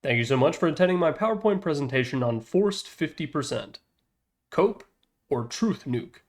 Thank you so much for attending my PowerPoint presentation on forced 50%. Cope or truth nuke?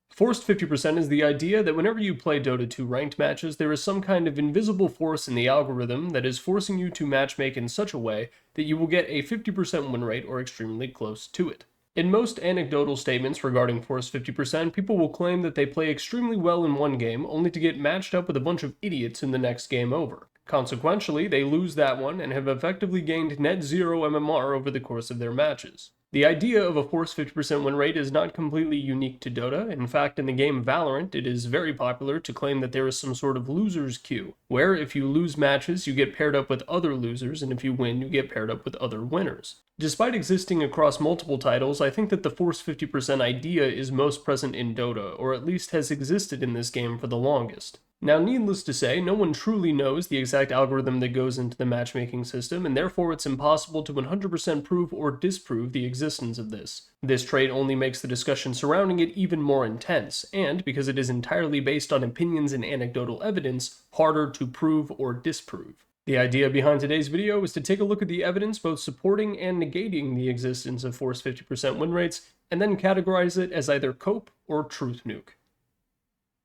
Forced 50% is the idea that whenever you play Dota 2 ranked matches, there is some kind of invisible force in the algorithm that is forcing you to matchmake in such a way that you will get a 50% win rate or extremely close to it. In most anecdotal statements regarding forced 50%, people will claim that they play extremely well in one game only to get matched up with a bunch of idiots in the next game over. Consequentially, they lose that one and have effectively gained net zero MMR over the course of their matches. The idea of a forced 50% win rate is not completely unique to Dota. In fact, in the game Valorant, it is very popular to claim that there is some sort of loser's queue, where if you lose matches, you get paired up with other losers, and if you win, you get paired up with other winners. Despite existing across multiple titles, I think that the forced 50% idea is most present in Dota, or at least has existed in this game for the longest. Now, needless to say, no one truly knows the exact algorithm that goes into the matchmaking system, and therefore it's impossible to 100% prove or disprove the existence of this. This trait only makes the discussion surrounding it even more intense, and, because it is entirely based on opinions and anecdotal evidence, harder to prove or disprove. The idea behind today's video is to take a look at the evidence both supporting and negating the existence of forced 50% win rates, and then categorize it as either cope or truth nuke.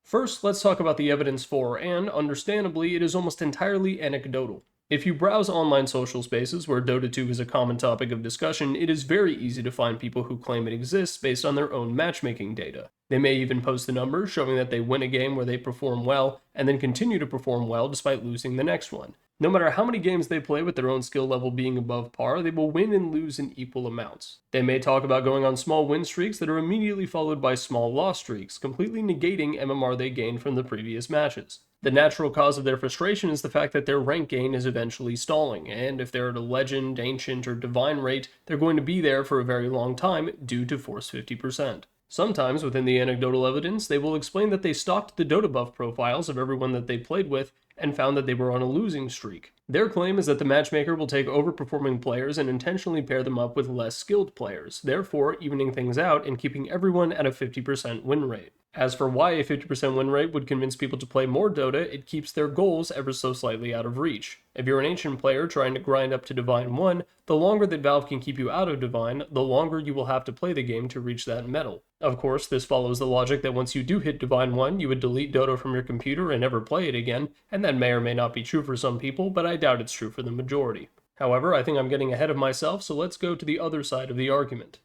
First, let's talk about the evidence for, and understandably, it is almost entirely anecdotal. If you browse online social spaces where Dota 2 is a common topic of discussion, it is very easy to find people who claim it exists based on their own matchmaking data. They may even post the numbers showing that they win a game where they perform well, and then continue to perform well despite losing the next one. No matter how many games they play with their own skill level being above par, they will win and lose in equal amounts. They may talk about going on small win streaks that are immediately followed by small loss streaks, completely negating MMR they gained from the previous matches. The natural cause of their frustration is the fact that their rank gain is eventually stalling, and if they're at a legend, ancient, or divine rate, they're going to be there for a very long time due to force 50%. Sometimes, within the anecdotal evidence, they will explain that they stalked the Dota buff profiles of everyone that they played with and found that they were on a losing streak. Their claim is that the matchmaker will take overperforming players and intentionally pair them up with less skilled players, therefore evening things out and keeping everyone at a 50% win rate. As for why a 50% win rate would convince people to play more Dota, it keeps their goals ever so slightly out of reach. If you're an ancient player trying to grind up to Divine 1, the longer that Valve can keep you out of Divine, the longer you will have to play the game to reach that medal. Of course, this follows the logic that once you do hit Divine 1, you would delete Dota from your computer and never play it again, and that may or may not be true for some people, but I doubt it's true for the majority. However, I think I'm getting ahead of myself, so let's go to the other side of the argument.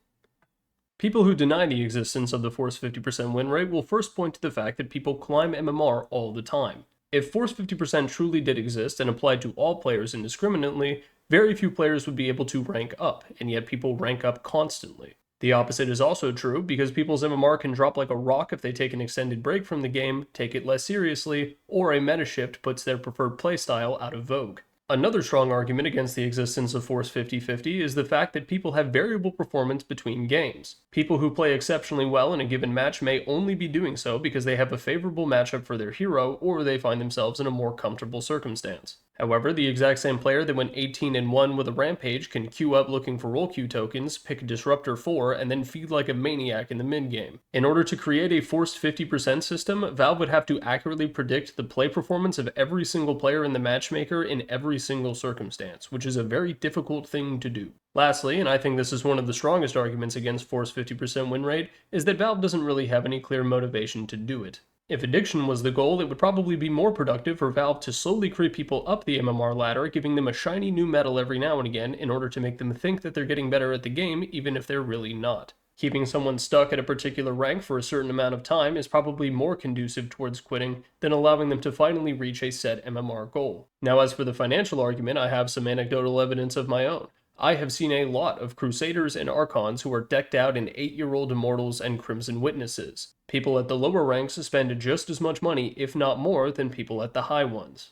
People who deny the existence of the forced 50% win rate will first point to the fact that people climb MMR all the time. If forced 50% truly did exist and applied to all players indiscriminately, very few players would be able to rank up, and yet people rank up constantly. The opposite is also true, because people's MMR can drop like a rock if they take an extended break from the game, take it less seriously, or a meta shift puts their preferred playstyle out of vogue. Another strong argument against the existence of force 50-50 is the fact that people have variable performance between games. People who play exceptionally well in a given match may only be doing so because they have a favorable matchup for their hero, or they find themselves in a more comfortable circumstance. However, the exact same player that went 18-1 with a Rampage can queue up looking for role queue tokens, pick Disruptor 4, and then feed like a maniac in the mid-game. In order to create a forced 50% system, Valve would have to accurately predict the play performance of every single player in the matchmaker in every single circumstance, which is a very difficult thing to do. Lastly, and I think this is one of the strongest arguments against forced 50% win rate, is that Valve doesn't really have any clear motivation to do it. If addiction was the goal, it would probably be more productive for Valve to slowly creep people up the MMR ladder, giving them a shiny new medal every now and again in order to make them think that they're getting better at the game, even if they're really not. Keeping someone stuck at a particular rank for a certain amount of time is probably more conducive towards quitting than allowing them to finally reach a set MMR goal. Now, as for the financial argument, I have some anecdotal evidence of my own. I have seen a lot of Crusaders and Archons who are decked out in 8-year-old Immortals and Crimson Witnesses. People at the lower ranks spend just as much money, if not more, than people at the high ones.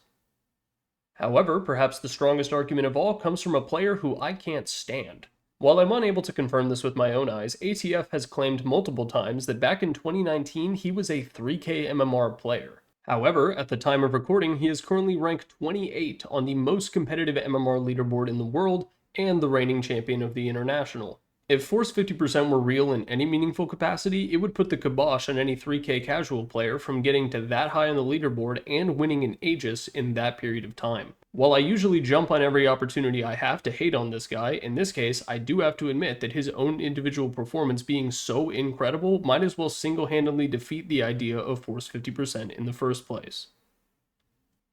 However, perhaps the strongest argument of all comes from a player who I can't stand. While I'm unable to confirm this with my own eyes, ATF has claimed multiple times that back in 2019 he was a 3K MMR player. However, at the time of recording, he is currently ranked 28 on the most competitive MMR leaderboard in the world, and the reigning champion of the International. If force 50% were real in any meaningful capacity, it would put the kibosh on any 3K casual player from getting to that high on the leaderboard and winning an Aegis in that period of time. While I usually jump on every opportunity I have to hate on this guy, in this case, I do have to admit that his own individual performance being so incredible might as well single-handedly defeat the idea of Force 50% in the first place.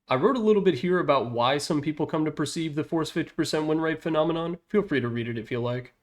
I wrote a little bit here about why some people come to perceive the Force 50% win rate phenomenon. Feel free to read it if you like.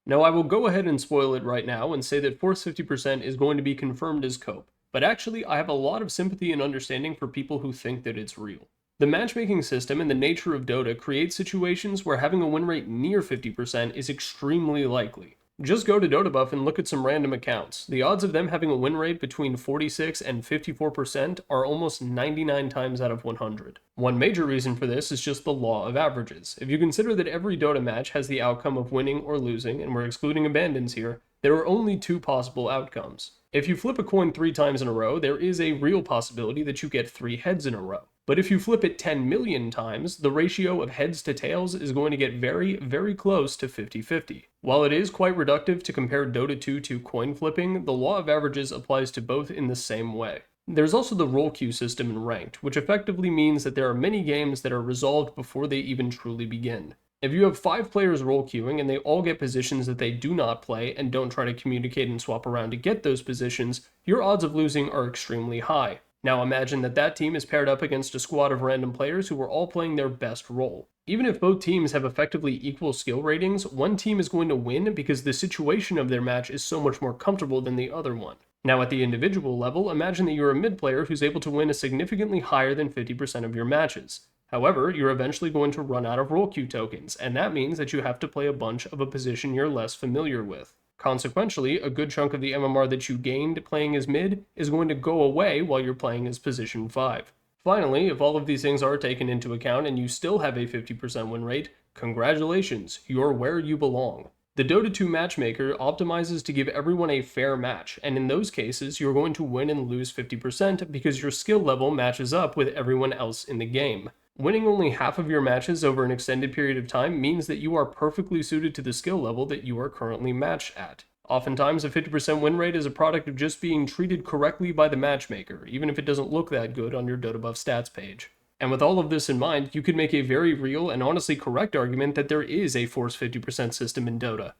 Now, I will go ahead and spoil it right now and say that Force 50% is going to be confirmed as cope, but actually I have a lot of sympathy and understanding for people who think that it's real. The matchmaking system and the nature of Dota create situations where having a win rate near 50% is extremely likely. Just go to DotaBuff and look at some random accounts. The odds of them having a win rate between 46 and 54% are almost 99 times out of 100. One major reason for this is just the law of averages. If you consider that every Dota match has the outcome of winning or losing, and we're excluding abandons here, there are only two possible outcomes. If you flip a coin 3 times in a row, there is a real possibility that you get 3 heads in a row. But if you flip it 10 million times, the ratio of heads to tails is going to get very, very close to 50-50. While it is quite reductive to compare Dota 2 to coin flipping, the law of averages applies to both in the same way. There's also the roll queue system in Ranked, which effectively means that there are many games that are resolved before they even truly begin. If you have 5 players role queuing and they all get positions that they do not play and don't try to communicate and swap around to get those positions, your odds of losing are extremely high. Now imagine that that team is paired up against a squad of random players who are all playing their best role. Even if both teams have effectively equal skill ratings, one team is going to win because the situation of their match is so much more comfortable than the other one. Now at the individual level, imagine that you're a mid player who's able to win a significantly higher than 50% of your matches. However, you're eventually going to run out of role queue tokens, and that means that you have to play a bunch of a position you're less familiar with. Consequentially, a good chunk of the MMR that you gained playing as mid is going to go away while you're playing as position 5. Finally, if all of these things are taken into account and you still have a 50% win rate, congratulations, you're where you belong. The Dota 2 matchmaker optimizes to give everyone a fair match, and in those cases, you're going to win and lose 50% because your skill level matches up with everyone else in the game. Winning only half of your matches over an extended period of time means that you are perfectly suited to the skill level that you are currently matched at. Oftentimes, a 50% win rate is a product of just being treated correctly by the matchmaker, even if it doesn't look that good on your DotaBuff stats page. And with all of this in mind, you could make a very real and honestly correct argument that there is a Force 50% system in Dota.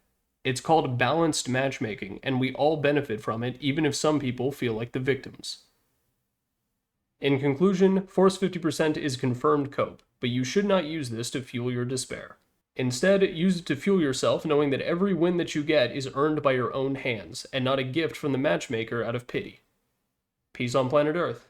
It's called balanced matchmaking, and we all benefit from it, even if some people feel like the victims. In conclusion, Force 50% is confirmed cope, but you should not use this to fuel your despair. Instead, use it to fuel yourself knowing that every win that you get is earned by your own hands, and not a gift from the matchmaker out of pity. Peace on planet Earth.